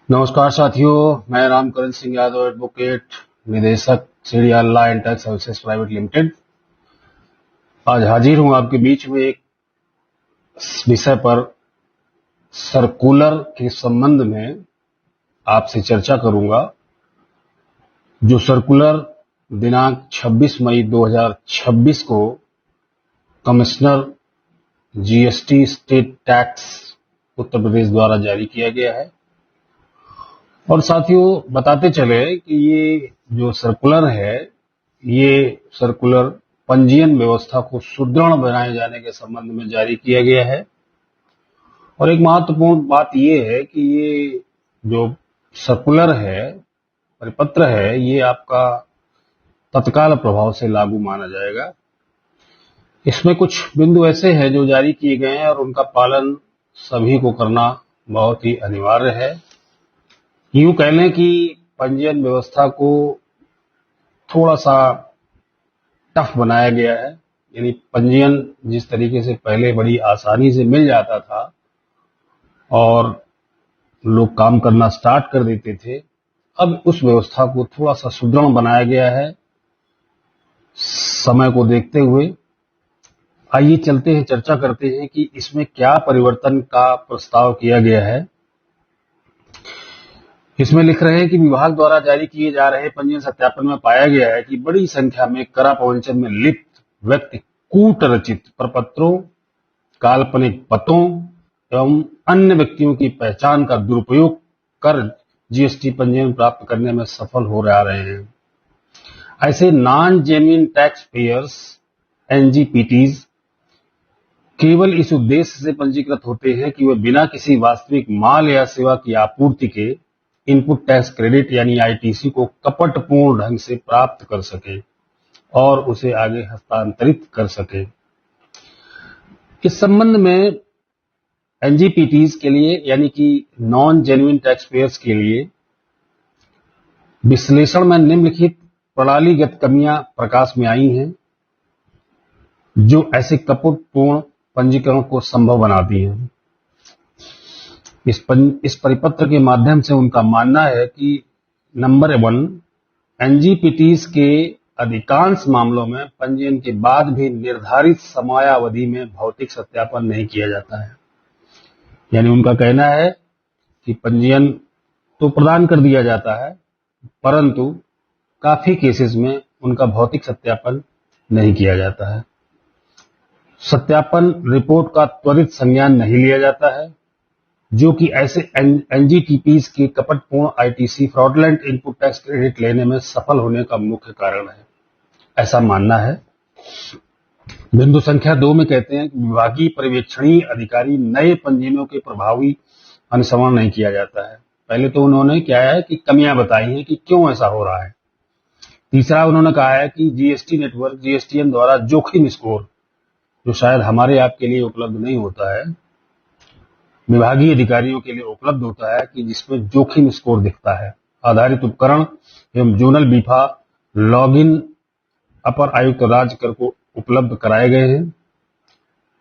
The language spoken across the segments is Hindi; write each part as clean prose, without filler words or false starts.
नमस्कार साथियों, मैं रामकरण सिंह यादव, एडवोकेट, निदेशक CDR law and tax services private limited. आज हाजिर हूं आपके बीच में एक विषय पर सर्कुलर के संबंध में आपसे चर्चा करूंगा। जो सर्कुलर दिनांक 26 मई 2026 को commissioner GST state tax Uttar Pradesh द्वारा जारी किया गया है। और साथियों, बताते चले कि ये जो सर्कुलर है, ये सर्कुलर पंजीयन व्यवस्था को सुदृढ़ बनाए जाने के संबंध में जारी किया गया है। और एक महत्वपूर्ण बात ये है कि ये जो सर्कुलर है, परिपत्र है, ये आपका तत्काल प्रभाव से लागू माना जाएगा। इसमें कुछ बिंदु ऐसे हैं जो जारी किए गए हैं और उनका पालन सभी को करना बहुत ही अनिवार्य है। यूं कह लें कि पंजीयन व्यवस्था को थोड़ा सा टफ बनाया गया है। यानी पंजीयन जिस तरीके से पहले बड़ी आसानी से मिल जाता था और लोग काम करना स्टार्ट कर देते थे, अब उस व्यवस्था को थोड़ा सा सुदृढ़ बनाया गया है समय को देखते हुए। आइए चलते हैं, चर्चा करते हैं कि इसमें क्या परिवर्तन का प्रस्ताव किया गया है। इसमें लिख रहे हैं कि विभाग द्वारा जारी किए जा रहे पंजीयन सत्यापन में पाया गया है कि बड़ी संख्या में करा प्रवंचन में लिप्त व्यक्ति कूट रचित प्रपत्रों, काल्पनिक पतों एवं अन्य व्यक्तियों की पहचान का दुरुपयोग कर जीएसटी पंजीयन प्राप्त करने में सफल हो रहे हैं। ऐसे नॉन जेन्युइन टैक्स पेयर्स एनजीपीटीज केवल इस उद्देश्य से पंजीकृत होते हैं कि वे बिना किसी वास्तविक माल या सेवा की आपूर्ति के इनपुट टैक्स क्रेडिट यानी आईटीसी को कपटपूर्ण ढंग से प्राप्त कर सके और उसे आगे हस्तांतरित कर सके। इस संबंध में एनजीपीटीज के लिए यानी कि नॉन जेन्युइन टैक्स पेयर्स के लिए विश्लेषण में निम्नलिखित प्रणालीगत कमियां प्रकाश में आई हैं जो ऐसे कपटपूर्ण पंजीकरण को संभव बनाती हैं। इस परिपत्र के माध्यम से उनका मानना है कि नंबर 1, एनजीपीटीज के अधिकांश मामलों में पंजीयन के बाद भी निर्धारित समयावधि में भौतिक सत्यापन नहीं किया जाता है। यानी उनका कहना है कि पंजीयन तो प्रदान कर दिया जाता है, परंतु काफी केसेस में उनका भौतिक सत्यापन नहीं किया जाता है। सत्यापन रिपोर्ट का त्वरित संज्ञान नहीं लिया जाता है, जो कि ऐसे एनजीटीपीज के कपटपूर्ण ITC fraudulent input tax credit लेने में सफल होने का मुख्य कारण है, ऐसा मानना है। बिंदु संख्या 2 में कहते हैं कि विभागीय पर्यवेक्षणीय अधिकारी नए पंजीयनों के प्रभावी अनुश्रवण नहीं किया जाता है। पहले तो उन्होंने क्या है कि कमियां बताई हैं कि क्यों ऐसा हो रहा है। तीसरा, उन्होंने कहा है कि जीएसटी नेटवर्क जीएसटीएन द्वारा जोखिम स्कोर, जो शायद हमारे आपके लिए उपलब्ध नहीं होता है, विभागीय अधिकारियों के लिए उपलब्ध होता है, कि जिसमें जोखिम स्कोर दिखता है, आधारित उपकरण एवं जोनल बीफा लॉगिन अपर आयुक्त राज्य को उपलब्ध कराए गए हैं,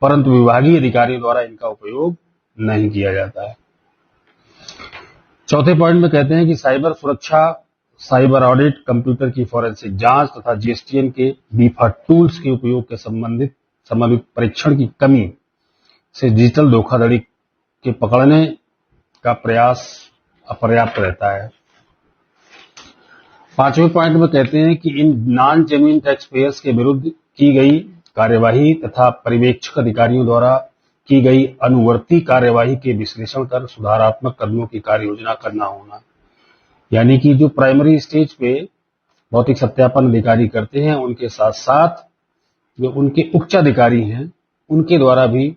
परंतु विभागीय अधिकारियों द्वारा इनका उपयोग नहीं किया जाता है। चौथे पॉइंट में कहते हैं कि साइबर सुरक्षा, साइबर ऑडिट, कंप्यूटर की फॉरेंसिक जांच तथा जीएसटीएन के बीफा टूल्स के उपयोग के संबंधित परीक्षण की कमी से डिजिटल धोखाधड़ी के पकड़ने का प्रयास अपर्याप्त रहता है। पांचवें पॉइंट में कहते हैं कि in non genuine tax payers के विरुद्ध की गई कार्यवाही तथा पर्यवेक्षक अधिकारियों द्वारा की गई अनुवर्ती कार्यवाही के विश्लेषण कर सुधारात्मक कदमों की कार्य योजना करना होना। यानी कि जो प्राइमरी स्टेज पे भौतिक सत्यापन अधिकारी करते हैं, उनके साथ साथ जो उनके उच्चाधिकारी हैं, उनके द्वारा भी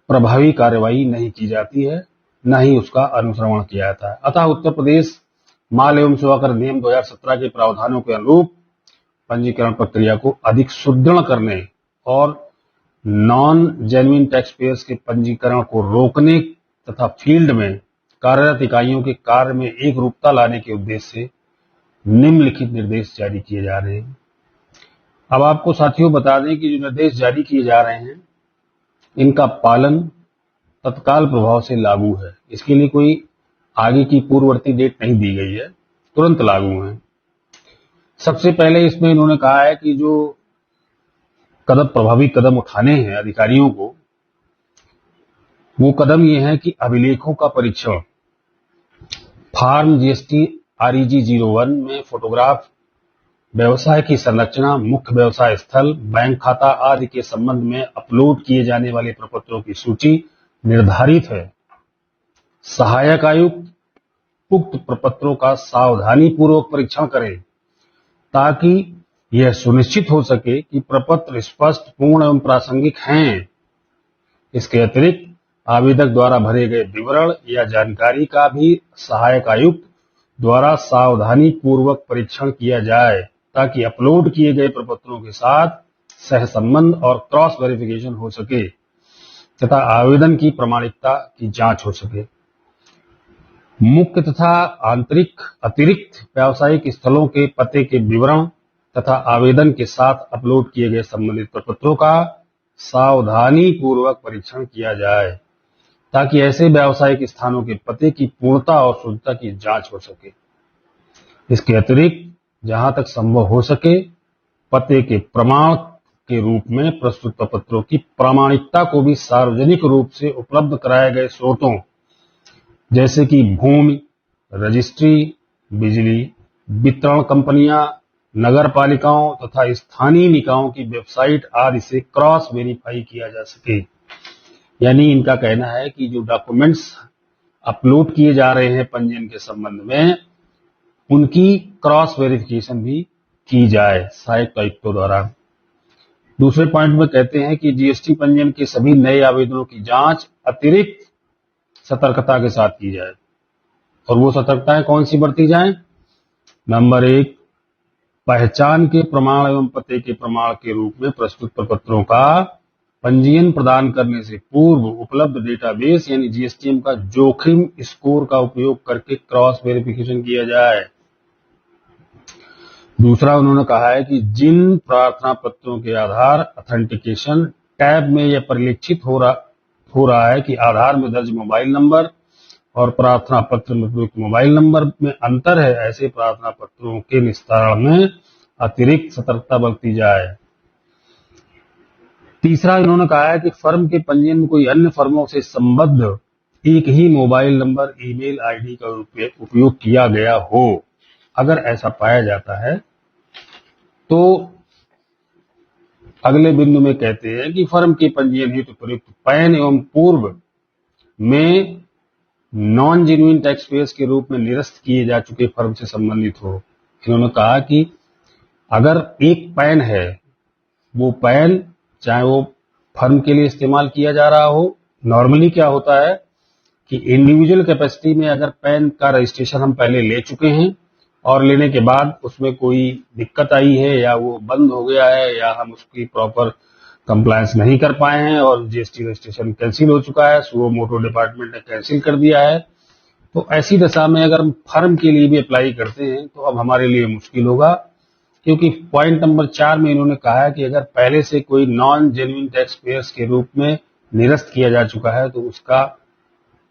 प्रभावी कार्यवाही नहीं की जाती है, न ही उसका अनुश्रवण किया जाता है। अतः उत्तर प्रदेश माल एवं सेवा कर नियम 2017 के प्रावधानों के अनुरूप पंजीकरण प्रक्रिया को अधिक सुदृढ़ करने और नॉन जेन्युइन टैक्स पेयर्स के पंजीकरण को रोकने तथा फील्ड में कार्यरत इकाइयों के कार्य में एक रूपता लाने के उद्देश्य से निम्नलिखित निर्देश जारी किए जा रहे हैं। अब आपको साथियों बता दें कि जो निर्देश जारी किए जा रहे हैं, इनका पालन तत्काल प्रभाव से लागू है। इसके लिए कोई आगे की पूर्ववर्ती डेट नहीं दी गई है, तुरंत लागू हैं। सबसे पहले इसमें इन्होंने कहा है कि जो प्रभावी कदम उठाने हैं अधिकारियों को, वो कदम ये है कि अभिलेखों का परीक्षण, फॉर्म जीएसटी REG 01 में फोटोग्राफ, व्यवसाय की संरचना, मुख्य व्यवसाय स्थल, बैंक खाता आदि के संबंध में अपलोड किए जाने वाले प्रपत्रों की सूची निर्धारित है। सहायक आयुक्त उक्त प्रपत्रों का सावधानी पूर्वक परीक्षण करें ताकि यह सुनिश्चित हो सके कि प्रपत्र स्पष्ट, पूर्ण एवं प्रासंगिक हैं। इसके अतिरिक्त आवेदक द्वारा भरे गए विवरण या जानकारी का भी सहायक आयुक्त द्वारा सावधानी पूर्वक परीक्षण किया जाए ताकि अपलोड किए गए प्रपत्रों के साथ सहसंबंध और क्रॉस वेरिफिकेशन हो सके तथा आवेदन की प्रामाणिकता की जांच हो सके। मुख्य तथा अतिरिक्त व्यावसायिक स्थलों के पते के विवरण तथा आवेदन के साथ अपलोड किए गए संबंधित प्रपत्रों का सावधानी पूर्वक परीक्षण किया जाए ताकि ऐसे व्यावसायिक स्थानों के पते की पूर्णता और शुद्धता की जांच हो सके। इसके अतिरिक्त जहां तक संभव हो सके पते के प्रमाण के रूप में प्रस्तुत प्रपत्रों की प्रामाणिकता को भी सार्वजनिक रूप से उपलब्ध कराए गए स्रोतों जैसे कि भूमि रजिस्ट्री, बिजली वितरण कंपनियां, नगर पालिकाओं तथा स्थानीय निकायों की वेबसाइट आदि से क्रॉस वेरीफाई किया जा सके। यानी इनका कहना है कि जो डॉक्यूमेंट्स अपलोड किए जा रहे हैं पंजीयन के संबंध में, उनकी क्रॉस वेरिफिकेशन भी की जाए सहायक आयुक्तों द्वारा। दूसरे पॉइंट में कहते हैं कि जीएसटी पंजीयन के सभी नए आवेदनों की जांच अतिरिक्त सतर्कता के साथ की जाए। और वो सतर्कताएं कौन सी बरती जाएं? नंबर 1, पहचान के प्रमाण एवं पते के प्रमाण के रूप में प्रस्तुत प्रपत्रों का पंजीयन प्रदान करने से पूर्व उपलब्ध डेटाबेस यानी जीएसटीएम का जोखिम स्कोर का उपयोग करके क्रॉस वेरिफिकेशन किया जाए। दूसरा उन्होंने कहा है कि जिन प्रार्थना पत्रों के आधार ऑथेंटिकेशन टैब में यह परिलक्षित हो रहा है कि आधार में दर्ज मोबाइल नंबर और प्रार्थना पत्र में प्रयुक्त मोबाइल नंबर में अंतर है, ऐसे प्रार्थना पत्रों के निस्तारण में अतिरिक्त सतर्कता बरती जाए। तीसरा इन्होंने कहा है कि फर्म के पंजीयन में कोई अन्य फर्मों से संबद्ध एक ही मोबाइल नंबर, ईमेल आईडी का उपयोग किया गया हो। अगर ऐसा पाया जाता है तो अगले बिंदु में कहते हैं कि फर्म के पंजीयन हेतु प्रयुक्त पैन एवं पूर्व में नॉन जेन्युइन टैक्स पेयर्स के रूप में निरस्त किए जा चुके फर्म से संबंधित हो। इन्होंने कहा कि अगर एक पैन है, वो पैन चाहे वो फर्म के लिए इस्तेमाल किया जा रहा हो, नॉर्मली क्या होता है कि इंडिविजुअल कैपेसिटी में अगर पैन का रजिस्ट्रेशन हम पहले ले चुके हैं और लेने के बाद उसमें कोई दिक्कत आई है या वो बंद हो गया है या हम उसकी प्रॉपर कंप्लायंस नहीं कर पाए हैं और जीएसटी रजिस्ट्रेशन कैंसिल हो चुका है, सुओ मोटो डिपार्टमेंट ने कैंसिल कर दिया है, तो ऐसी दशा में अगर हम फर्म के लिए भी अप्लाई करते हैं तो अब हमारे लिए मुश्किल होगा, क्योंकि पॉइंट नंबर 4 में इन्होंने कहा है कि अगर पहले से कोई नॉन जेन्युइन टैक्स पेयर्स के रूप में निरस्त किया जा चुका है तो उसका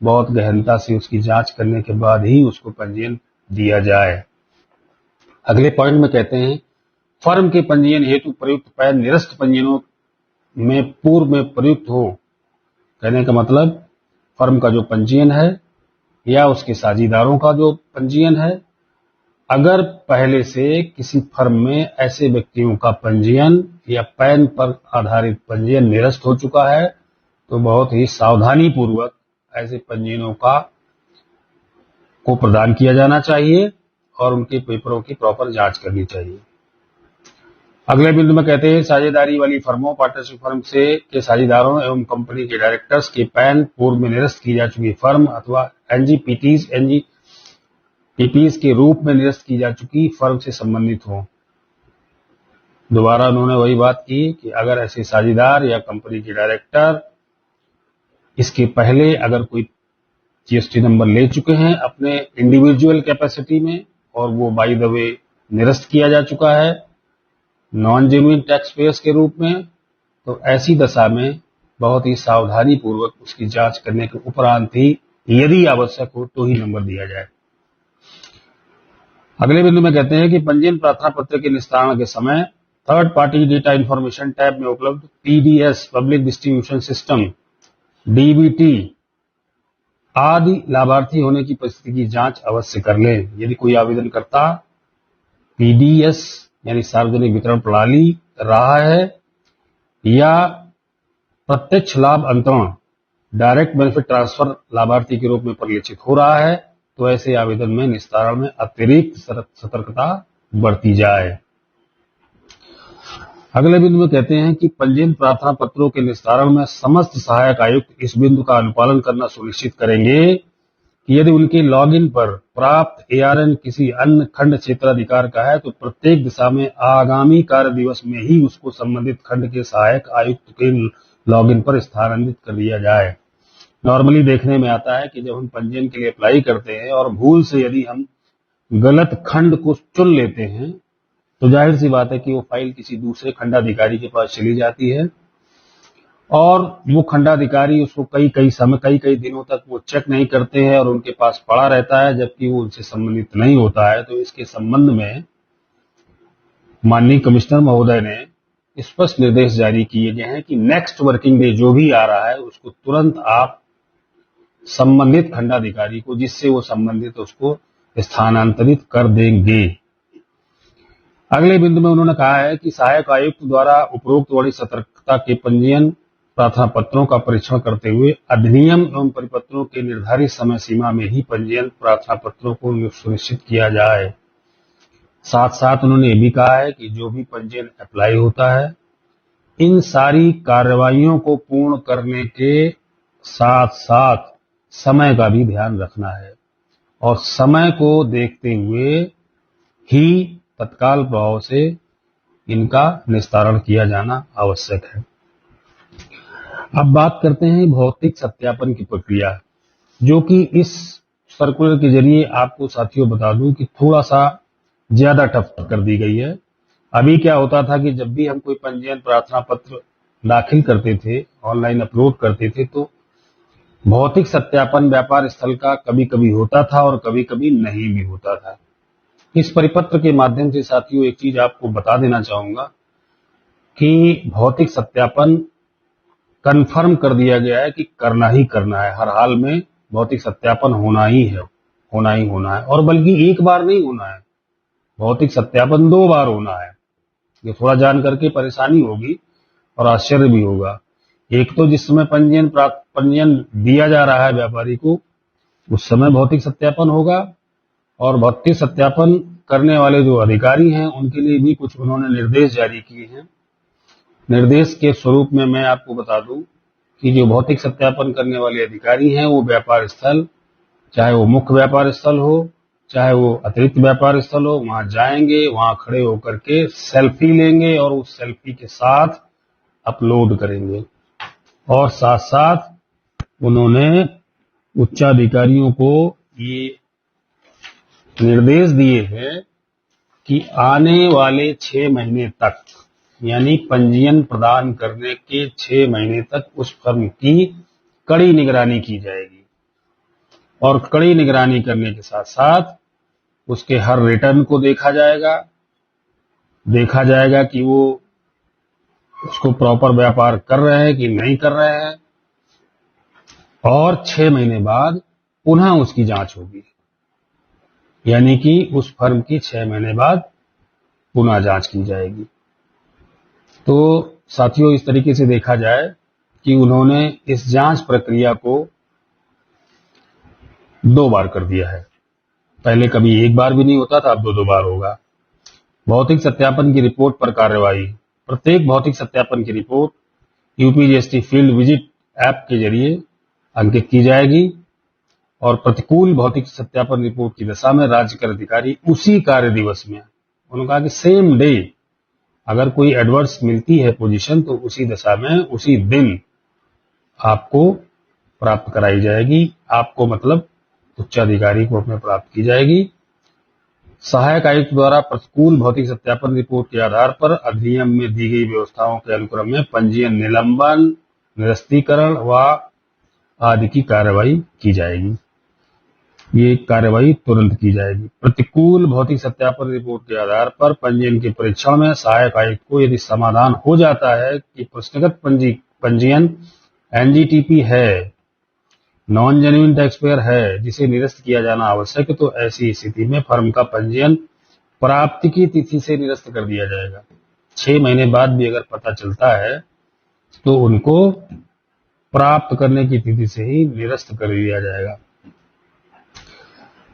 बहुत गहनता से उसकी जांच करने के बाद ही उसको पंजीयन दिया जाए। अगले पॉइंट में कहते हैं फर्म के पंजीयन हेतु प्रयुक्त पैन निरस्त पंजीयनों में पूर्व में प्रयुक्त हो। कहने का मतलब फर्म का जो पंजीयन है या उसके साझीदारों का जो पंजीयन है, अगर पहले से किसी फर्म में ऐसे व्यक्तियों का पंजीयन या पैन पर आधारित पंजीयन निरस्त हो चुका है तो बहुत ही सावधानी पूर्वक ऐसे पंजीयनों को प्रदान किया जाना चाहिए और उनके पेपरों की प्रॉपर जांच करनी चाहिए। अगले बिंदु में कहते हैं साझेदारी वाली फर्मों, पार्टनरशिप फर्म के साझेदारों एवं कंपनी के डायरेक्टर्स के पैन पूर्व में निरस्त की जा चुकी फर्म अथवा एनजीपीटीज के रूप में निरस्त की जा चुकी फर्म से संबंधित हो। दोबारा उन्होंने वही बात की कि अगर ऐसे साझेदार या कंपनी के डायरेक्टर इसके पहले अगर कोई जीएसटी नंबर ले चुके हैं अपने इंडिविजुअल कैपेसिटी में और वो बाय द वे निरस्त किया जा चुका है नॉन जेन्युइन टैक्स पेयर्स के रूप में, तो ऐसी दशा में बहुत ही सावधानी पूर्वक उसकी जांच करने के उपरांत ही यदि आवश्यक हो तो ही नंबर दिया जाए। अगले बिंदु में कहते हैं कि पंजीयन प्रार्थना पत्र के निस्तारण के समय third party data information tab में उपलब्ध PDS public distribution system DBT आदि लाभार्थी होने की परिस्थिति की जांच अवश्य कर लें। यदि कोई आवेदनकर्ता पीडीएस यानी सार्वजनिक वितरण प्रणाली रहा है या प्रत्यक्ष लाभ अंतरण डायरेक्ट बेनिफिट ट्रांसफर लाभार्थी के रूप में परिलक्षित हो रहा है तो ऐसे आवेदन में निस्तारण में अतिरिक्त सतर्कता बरती जाए। अगले बिंदु में कहते हैं कि पंजीयन प्रार्थना पत्रों के निस्तारण में समस्त सहायक आयुक्त इस बिंदु का अनुपालन करना सुनिश्चित करेंगे कि यदि उनके लॉगिन पर प्राप्त एआरएन किसी अन्य खंड क्षेत्राधिकार का है तो प्रत्येक दिशा में आगामी कार्य दिवस में ही उसको संबंधित खंड के सहायक आयुक्त के लॉगिन पर स्थानांतरित कर दिया जाए। नॉर्मली देखने में आता है कि जब हम पंजीयन के लिए अप्लाई करते हैं और भूल से यदि हम गलत खंड को चुन लेते हैं तो जाहिर सी बात है कि वो फाइल किसी दूसरे खंडाधिकारी के पास चली जाती है और वो खंडाधिकारी उसको कई दिनों तक वो चेक नहीं करते हैं और उनके पास पड़ा रहता है जबकि वो उनसे संबंधित नहीं होता है। तो इसके संबंध में माननीय कमिश्नर महोदय ने स्पष्ट निर्देश जारी किए गए हैं कि नेक्स्ट वर्किंग डे जो भी आ रहा है उसको तुरंत आप संबंधित खंडाधिकारी को जिससे वो संबंधित उसको स्थानांतरित कर देंगे। अगले बिंदु में उन्होंने कहा है कि सहायक आयुक्त द्वारा उपरोक्त बड़ी सतर्कता के पंजीयन प्रार्थना पत्रों का परीक्षण करते हुए अधिनियम एवं परिपत्रों के निर्धारित समय सीमा में ही पंजीयन प्रार्थना पत्रों को सुनिश्चित किया जाए। साथ साथ उन्होंने ये भी कहा है कि जो भी पंजीयन अप्लाई होता है इन सारी कार्रवाइयों को पूर्ण करने के साथ साथ समय का भी ध्यान रखना है और समय को देखते हुए ही तत्काल प्रभाव से इनका निस्तारण किया जाना आवश्यक है। अब बात करते हैं भौतिक सत्यापन की प्रक्रिया, जो कि इस सर्कुलर के जरिए आपको साथियों बता दूं कि थोड़ा सा ज्यादा टफ कर दी गई है। अभी क्या होता था कि जब भी हम कोई पंजीयन प्रार्थना पत्र दाखिल करते थे, ऑनलाइन अपलोड करते थे, तो भौतिक सत्यापन व्यापार स्थल का कभी कभी होता था और कभी कभी नहीं भी होता था। इस परिपत्र के माध्यम से साथियों एक चीज आपको बता देना चाहूंगा कि भौतिक सत्यापन कंफर्म कर दिया गया है कि करना ही करना है। हर हाल में भौतिक सत्यापन होना ही होना है और बल्कि एक बार नहीं होना है, भौतिक सत्यापन 2 बार होना है। ये थोड़ा जान करके परेशानी होगी और आश्चर्य भी होगा। एक तो जिस समय पंजीयन दिया जा रहा है व्यापारी को उस समय भौतिक सत्यापन होगा और भौतिक सत्यापन करने वाले जो अधिकारी हैं उनके लिए भी कुछ उन्होंने निर्देश जारी किए हैं। निर्देश के स्वरूप में मैं आपको बता दूं कि जो भौतिक सत्यापन करने वाले अधिकारी हैं वो व्यापार स्थल, चाहे वो मुख्य व्यापार स्थल हो चाहे वो अतिरिक्त व्यापार स्थल हो, वहां जाएंगे, वहां खड़े होकर के सेल्फी लेंगे और उस सेल्फी के साथ अपलोड करेंगे। और साथ साथ उन्होंने उच्चाधिकारियों को ये निर्देश दिए हैं कि आने वाले 6 महीने तक, यानी पंजीयन प्रदान करने के 6 महीने तक उस फर्म की कड़ी निगरानी की जाएगी और कड़ी निगरानी करने के साथ साथ उसके हर रिटर्न को देखा जाएगा कि वो उसको प्रॉपर व्यापार कर रहे हैं कि नहीं कर रहे हैं और 6 महीने बाद पुनः उसकी जांच होगी, यानी कि उस फर्म की 6 महीने बाद पुनः जांच की जाएगी। तो साथियों इस तरीके से देखा जाए कि उन्होंने इस जांच प्रक्रिया को 2 बार कर दिया है। पहले कभी 1 बार भी नहीं होता था, अब 2 बार होगा। भौतिक सत्यापन की रिपोर्ट पर कार्यवाही। प्रत्येक भौतिक सत्यापन की report UPGST field visit app के जरिए अंकित की जाएगी और प्रतिकूल भौतिक सत्यापन रिपोर्ट की दशा में राज्य कर अधिकारी उसी कार्य दिवस में, उन्होंने कहा कि सेम डे अगर कोई एडवर्स मिलती है पोजीशन तो उसी दशा में उसी दिन आपको प्राप्त कराई जाएगी। आपको मतलब उच्चाधिकारी को अपने प्राप्त की जाएगी। सहायक आयुक्त द्वारा प्रतिकूल भौतिक सत्यापन रिपोर्ट के आधार पर अधिनियम में दी गई व्यवस्थाओं के अनुक्रम में पंजीयन निलंबन, निरस्तीकरण व आदि की कार्रवाई की जाएगी। ये कार्रवाई तुरंत की जाएगी। प्रतिकूल भौतिक सत्यापन रिपोर्ट के आधार पर पंजीयन के परीक्षण में सहायक आयुक्त को यदि समाधान हो जाता है कि प्रश्नगत पंजीयन एनजीटीपी है, नॉन जेन्युइन टैक्सपेयर है, जिसे निरस्त किया जाना आवश्यक है, तो ऐसी स्थिति में फर्म का पंजीयन प्राप्ति की तिथि से निरस्त कर दिया जाएगा। 6 महीने बाद भी अगर पता चलता है तो उनको प्राप्त करने की तिथि से ही निरस्त कर दिया जाएगा।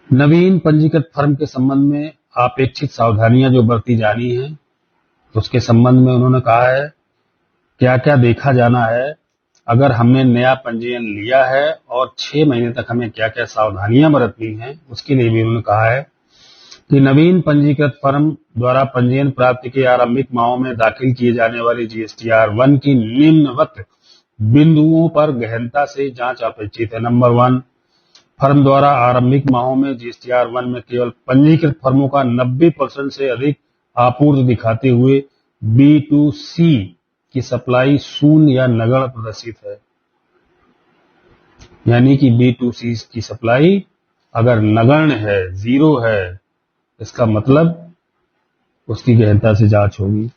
नवीन पंजीकृत फर्म के संबंध में अपेक्षित सावधानियां जो बरती जानी है, उसके संबंध में उन्होंने कहा है क्या क्या देखा जाना है। अगर हमने नया पंजीयन लिया है और 6 महीने तक हमें क्या क्या सावधानियां बरतनी है, उसके लिए भी उन्होंने कहा है कि नवीन पंजीकृत फर्म द्वारा पंजीयन प्राप्ति के आरंभिक माहों में दाखिल किए जाने वाले जीएसटीआर 1 की निम्नवत बिंदुओं पर गहनता से जांच अपेक्षित है। नंबर 1, फर्म द्वारा आरंभिक माहों में जीएसटीआर 1 में केवल पंजीकृत फर्मों का 90% से अधिक आपूर्ति दिखाते हुए B2C की सप्लाई शून्य या नगण्य प्रदर्शित है। यानी कि B2C की सप्लाई अगर नगण्य है, 0 है, इसका मतलब उसकी गहनता से जांच होगी।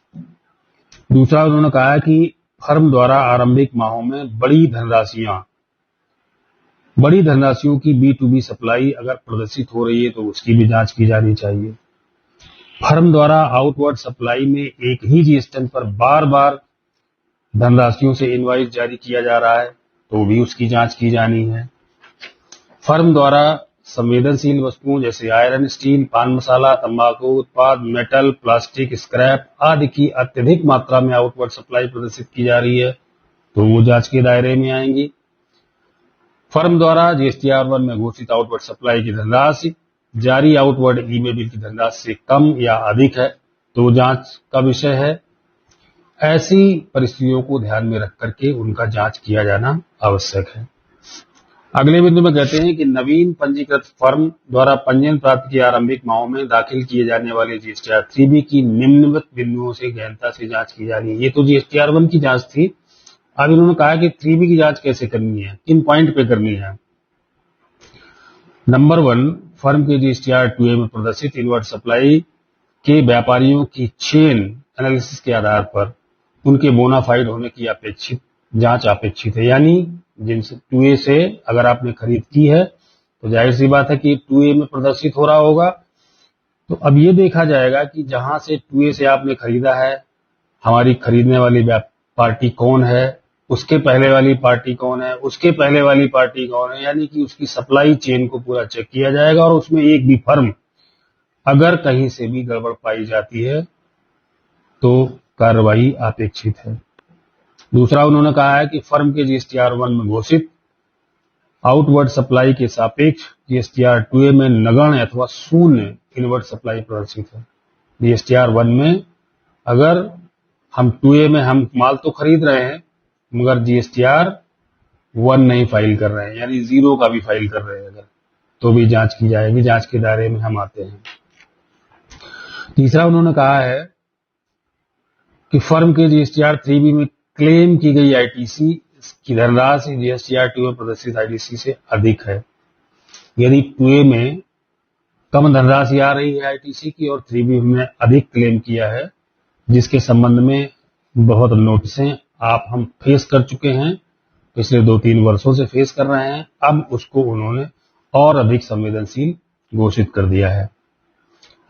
दूसरा, उन्होंने कहा है कि फर्म द्वारा आरंभिक माहों में बड़ी धनराशियों की B2B सप्लाई अगर प्रदर्शित हो रही है तो उसकी भी जांच की जानी चाहिए। फर्म द्वारा आउटवर्ड सप्लाई में एक ही जीएसटी पर बार बार धनराशियों से इनवॉइस जारी किया जा रहा है तो भी उसकी जांच की जानी है। फर्म द्वारा संवेदनशील वस्तुओं जैसे आयरन, स्टील, पान मसाला, तंबाकू उत्पाद, मेटल, प्लास्टिक, स्क्रैप आदि की अत्यधिक मात्रा में आउटवर्ड सप्लाई प्रदर्शित की जा रही है तो वो जांच के दायरे में आएंगी। फर्म द्वारा जीएसटीआर 1 में घोषित आउटवर्ड सप्लाई की धनराशि जारी आउटवर्ड ई-वे बिल की धनराशि से कम या अधिक है तो जांच का विषय है। ऐसी परिस्थितियों को ध्यान में रख करके उनका जांच किया जाना आवश्यक है। अगले बिंदु में कहते हैं कि नवीन पंजीकृत फर्म द्वारा पंजीयन प्राप्ति के आरंभिक माहों में दाखिल किए जाने वाले जीएसटीआर 3B की निम्नवत बिंदुओं से गहनता से जांच की जानी है। ये तो जीएसटीआर 1 की जांच थी। अब इन्होंने कहा कि 3B की जांच कैसे करनी है, किन पॉइंट पे करनी है। नंबर 1, फर्म के जीएसटीआर 2A में प्रदर्शित इनवर्ड सप्लाई के व्यापारियों की चेन एनालिसिस के आधार पर उनके बोनाफाइड होने की जांच अपेक्षित है। यानी जिनसे 2A से अगर आपने खरीद की है तो जाहिर सी बात है कि 2A में प्रदर्शित हो रहा होगा। तो अब ये देखा जाएगा कि जहां से 2A से आपने खरीदा है, हमारी खरीदने वाली पार्टी कौन है, उसके पहले वाली पार्टी कौन है, उसके पहले वाली पार्टी कौन है, यानी कि उसकी सप्लाई चेन को पूरा चेक किया जाएगा और उसमें एक भी फर्म अगर कहीं से भी गड़बड़ पाई जाती है तो कार्रवाई अपेक्षित है। दूसरा, उन्होंने कहा है कि फर्म के जीएसटीआर 1 में घोषित आउटवर्ड सप्लाई के सापेक्ष जीएसटीआर 2A में नगण्य अथवा शून्य इनवर्ड सप्लाई प्रदर्शित है। जीएसटीआर 1 में अगर हम 2A में हम माल तो खरीद रहे हैं मगर जीएसटीआर 1 नहीं फाइल कर रहे हैं, यानी 0 का भी फाइल कर रहे हैं अगर, तो भी जांच की जाएगी। जांच के दायरे में हम आते हैं। तीसरा, उन्होंने कहा है कि फर्म के जीएसटीआर 3B में क्लेम की गई आईटीसी की धनराशि जीएसटीआर 2 में प्रदर्शित आईटीसी से अधिक है। यदि 2A में कम धनराशि आ रही है आईटीसी की और 3B में अधिक क्लेम किया है, जिसके संबंध में बहुत नोटिसें हम फेस कर चुके हैं, पिछले 2-3 वर्षों से फेस कर रहे हैं, अब उसको उन्होंने और अधिक संवेदनशील घोषित कर दिया है।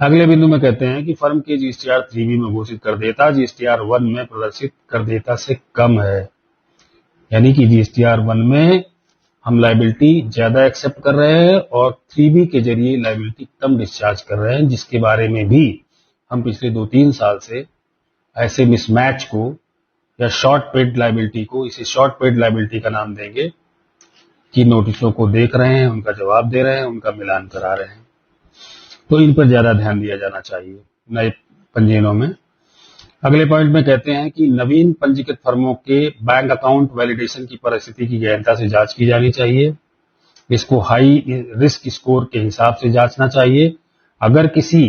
अगले बिंदु में कहते हैं कि फर्म के जीएसटीआर 3B में घोषित कर देता जीएसटीआर 1 में प्रदर्शित कर देता से कम है। यानी कि जीएसटीआर 1 में हम लायबिलिटी ज्यादा एक्सेप्ट कर रहे हैं और 3B के जरिए लायबिलिटी कम डिस्चार्ज कर रहे हैं, जिसके बारे में भी हम पिछले 2-3 साल से ऐसे मिसमैच को या शॉर्ट पेड लायबिलिटी को, इसे शॉर्ट पेड लायबिलिटी का नाम देंगे, कि नोटिसों को देख रहे हैं, उनका जवाब दे रहे हैं, उनका मिलान करा रहे हैं। तो इन पर ज्यादा ध्यान दिया जाना चाहिए नए पंजीयनों में। अगले पॉइंट में कहते हैं कि नवीन पंजीकृत फर्मों के बैंक अकाउंट वैलिडेशन की परिस्थिति की गहनता से जांच की जानी चाहिए। इसको हाई रिस्क स्कोर के हिसाब से जांचना चाहिए। अगर किसी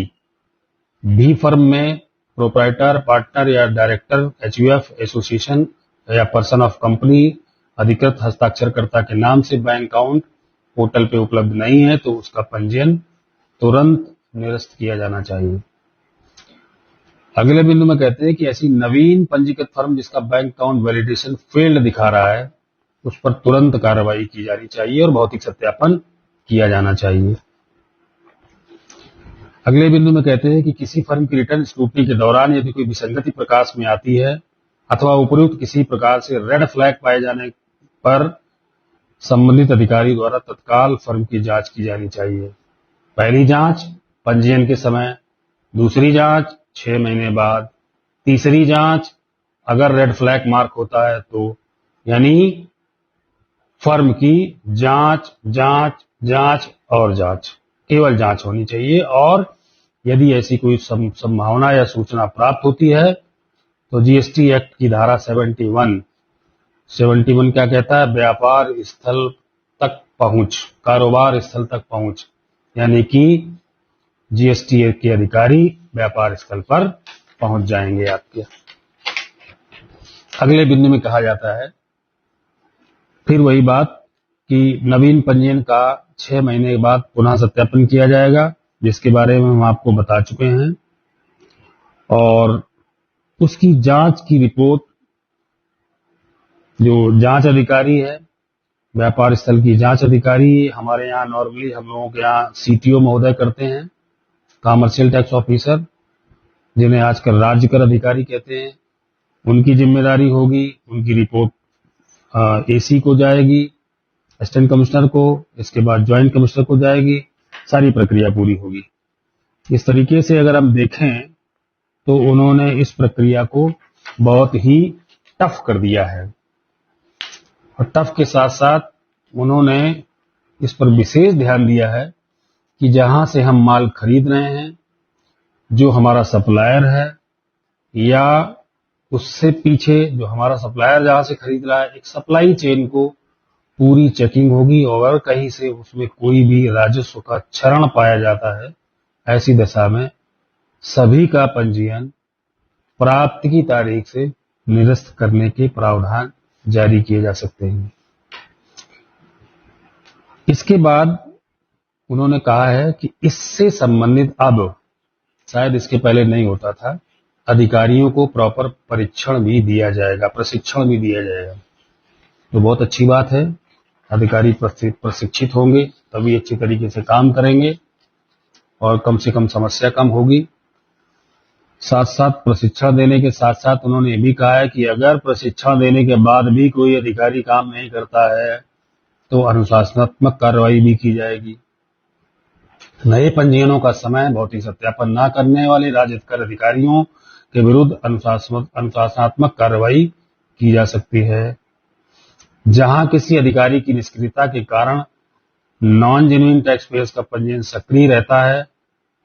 भी फर्म में प्रोप्राइटर, पार्टनर या डायरेक्टर, HUF, एसोसिएशन या पर्सन ऑफ कंपनी अधिकृत हस्ताक्षरकर्ता के नाम से बैंक अकाउंट पोर्टल पे उपलब्ध नहीं है तो उसका पंजीयन तुरंत निरस्त किया जाना चाहिए। अगले बिंदु में कहते हैं कि ऐसी नवीन पंजीकृत फर्म जिसका बैंक अकाउंट वैलिडेशन फेल्ड दिखा रहा है उस पर तुरंत कार्रवाई की जानी चाहिए और भौतिक सत्यापन किया जाना चाहिए। अगले बिंदु में कहते हैं कि किसी फर्म की रिटर्न स्क्रूटनी के दौरान यदि कोई विसंगति प्रकाश में आती है अथवा उपयुक्त किसी प्रकार से रेड फ्लैग पाए जाने पर संबंधित अधिकारी द्वारा तत्काल फर्म की जांच की जानी चाहिए। पहली जांच पंजीयन के समय, दूसरी जांच 6 महीने बाद, तीसरी जांच अगर रेड फ्लैग मार्क होता है तो, यानी फर्म की जांच जांच जांच और जांच, केवल जांच होनी चाहिए। और यदि ऐसी कोई संभावना या सूचना प्राप्त होती है तो जीएसटी एक्ट की धारा 71 क्या कहता है? व्यापार स्थल तक पहुंच, कारोबार स्थल तक पहुंच, यानी कि जीएसटी के अधिकारी व्यापार स्थल पर पहुंच जाएंगे आपके। अगले बिंदु में कहा जाता है फिर वही बात कि नवीन पंजीयन का 6 महीने के बाद पुनः सत्यापन किया जाएगा, जिसके बारे में हम आपको बता चुके हैं। और उसकी जांच की रिपोर्ट जो जांच अधिकारी है, व्यापार स्थल की जांच अधिकारी, हमारे यहाँ नॉर्मली हम लोगों के यहाँ सीटीओ महोदय करते हैं, कमर्शियल टैक्स ऑफिसर, जिन्हें आजकल राज्य कर अधिकारी कहते हैं, उनकी जिम्मेदारी होगी। उनकी रिपोर्ट एसी को जाएगी, असिस्टेंट कमिश्नर को, इसके बाद ज्वाइंट कमिश्नर को जाएगी, सारी प्रक्रिया पूरी होगी। इस तरीके से अगर हम देखें तो उन्होंने इस प्रक्रिया को बहुत ही टफ कर दिया है और टफ के साथ साथ उन्होंने इस पर विशेष ध्यान दिया है कि जहां से हम माल खरीद रहे हैं, जो हमारा सप्लायर है या उससे पीछे जो हमारा सप्लायर जहां से खरीद रहा है, एक सप्लाई चेन को पूरी चेकिंग होगी और कहीं से उसमें कोई भी राजस्व का क्षरण पाया जाता है, ऐसी दशा में सभी का पंजीयन प्राप्ति की तारीख से निरस्त करने के प्रावधान जारी किए जा सकते हैं। इसके बाद उन्होंने कहा है कि इससे संबंधित, अब शायद इसके पहले नहीं होता था, अधिकारियों को प्रॉपर परीक्षण भी दिया जाएगा, प्रशिक्षण भी दिया जाएगा। तो बहुत अच्छी बात है, अधिकारी प्रशिक्षित होंगे तभी अच्छी तरीके से काम करेंगे और कम से कम समस्या कम होगी। साथ साथ प्रशिक्षण देने के साथ साथ उन्होंने ये भी कहा है कि अगर प्रशिक्षण देने के बाद भी कोई अधिकारी काम नहीं करता है तो अनुशासनात्मक कार्रवाई भी की जाएगी। नए पंजीयनों का समय भौतिक सत्यापन न करने वाले राजस्व कर अधिकारियों के विरुद्ध अनुशासनात्मक कार्रवाई की जा सकती है। जहां किसी अधिकारी की निष्क्रियता के कारण नॉन जेन्युइन टैक्स पेयर्स का पंजीयन सक्रिय रहता है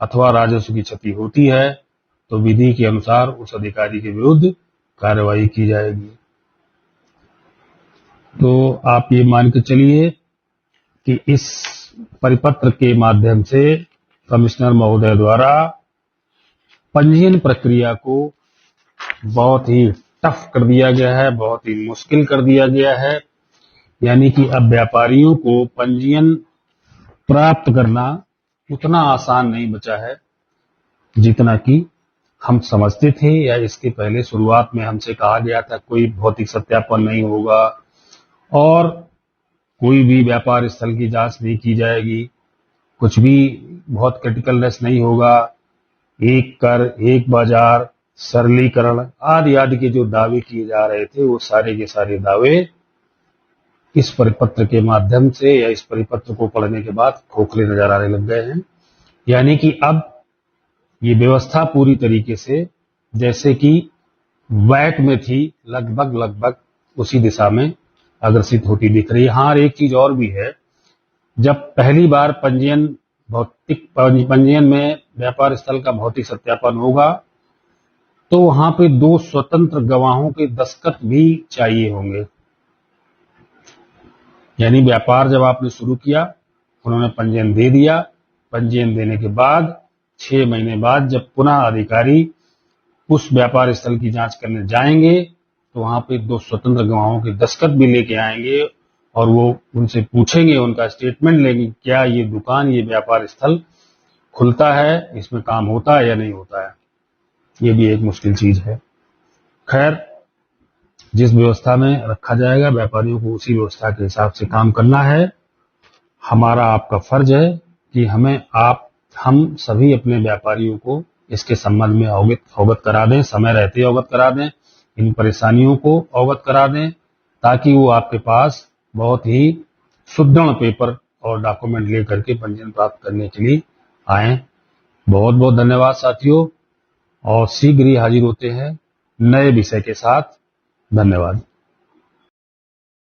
अथवा राजस्व की क्षति होती है तो विधि के अनुसार उस अधिकारी के विरुद्ध कार्रवाई की जाएगी। तो आप ये मान के चलिए कि इस परिपत्र के माध्यम से कमिश्नर महोदय द्वारा पंजीयन प्रक्रिया को बहुत ही टफ कर दिया गया है, बहुत ही मुश्किल कर दिया गया है। यानी कि अब व्यापारियों को पंजीयन प्राप्त करना उतना आसान नहीं बचा है जितना कि हम समझते थे, या इसके पहले शुरुआत में हमसे कहा गया था कोई भौतिक सत्यापन नहीं होगा और कोई भी व्यापार स्थल की जांच नहीं की जाएगी, कुछ भी बहुत क्रिटिकलनेस नहीं होगा, एक कर, एक बाजार, सरलीकरण आदि आदि के जो दावे किए जा रहे थे वो सारे के सारे दावे इस परिपत्र के माध्यम से या इस परिपत्र को पढ़ने के बाद खोखले नजर आने लग गए हैं। यानी कि अब ये व्यवस्था पूरी तरीके से जैसे कि वैट में थी, लगभग उसी दिशा में अग्रसित होती दिख रही है। हाँ, एक चीज और भी है, जब पहली बार पंजीयन में व्यापार स्थल का भौतिक सत्यापन होगा तो वहां पे 2 स्वतंत्र गवाहों के दस्तखत भी चाहिए होंगे। यानी व्यापार जब आपने शुरू किया, उन्होंने पंजीयन दे दिया, पंजीयन देने के बाद 6 महीने बाद जब पुनः अधिकारी उस व्यापार स्थल की जांच करने जाएंगे तो वहां पे 2 स्वतंत्र गवाहों के दस्तखत भी लेके आएंगे और वो उनसे पूछेंगे, उनका स्टेटमेंट लेंगे, क्या ये दुकान, ये व्यापार स्थल खुलता है, इसमें काम होता है या नहीं होता है। ये भी एक मुश्किल चीज है। खैर, जिस व्यवस्था में रखा जाएगा व्यापारियों को उसी व्यवस्था के हिसाब से काम करना है। हमारा आपका फर्ज है कि हम सभी अपने व्यापारियों को इसके संबंध में अवगत करा दें, समय रहते अवगत करा दें, इन परेशानियों को अवगत करा दें, ताकि वो आपके पास बहुत ही सुदृढ़ पेपर और डॉक्यूमेंट लेकर के पंजीयन प्राप्त करने के लिए आए। बहुत बहुत धन्यवाद साथियों, और शीघ्र ही हाजिर होते हैं नए विषय के साथ। धन्यवाद।